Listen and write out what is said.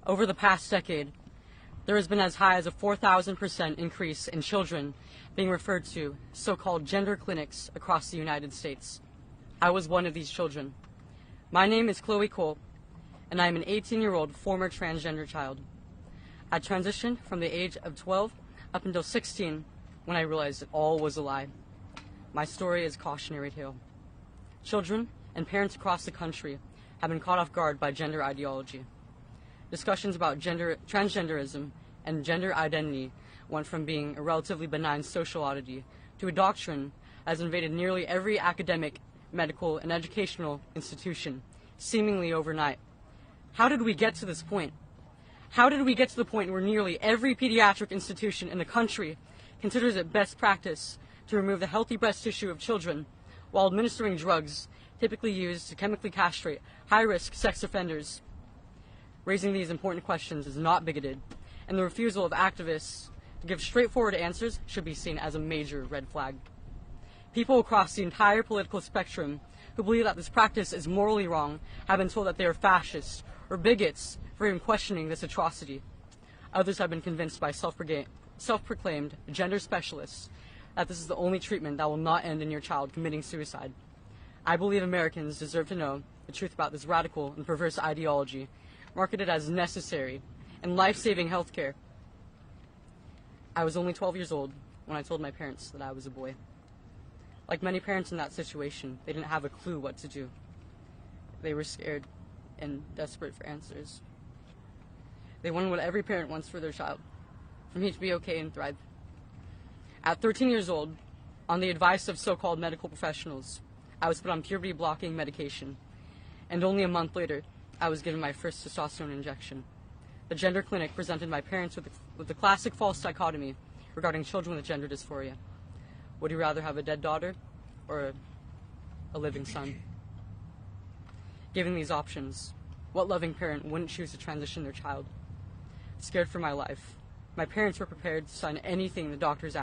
Over the past decade, there has been as high as a 4,000% increase in children being referred to so-called gender clinics across the United States. I was one of these children. My name is Chloe Cole, and I am an 18-year-old former transgender child. I transitioned from the age of 12 up until 16 when I realized it all was a lie. My story is a cautionary tale. Children and parents across the country have been caught off guard by gender ideology. Discussions about transgenderism and gender identity went from being a relatively benign social oddity to a doctrine that has invaded nearly every academic, medical, and educational institution, seemingly overnight. How did we get to this point? How did we get to the point where nearly every pediatric institution in the country considers it best practice to remove the healthy breast tissue of children while administering drugs typically used to chemically castrate high-risk sex offenders? Raising these important questions is not bigoted, and the refusal of activists to give straightforward answers should be seen as a major red flag. People across the entire political spectrum who believe that this practice is morally wrong have been told that they are fascists or bigots for even questioning this atrocity. Others have been convinced by self-proclaimed gender specialists that this is the only treatment that will not end in your child committing suicide. I believe Americans deserve to know the truth about this radical and perverse ideology, marketed as necessary and life-saving health care. I was only 12 years old when I told my parents that I was a boy. Like many parents in that situation, they didn't have a clue what to do. They were scared and desperate for answers. They wanted what every parent wants for their child, for me to be okay and thrive. At 13 years old, on the advice of so-called medical professionals, I was put on puberty-blocking medication, and only a month later, I was given my first testosterone injection. The gender clinic presented my parents with the classic false dichotomy regarding children with gender dysphoria. Would you rather have a dead daughter or a living son? Given these options, what loving parent wouldn't choose to transition their child? Scared for my life, my parents were prepared to sign anything the doctors asked.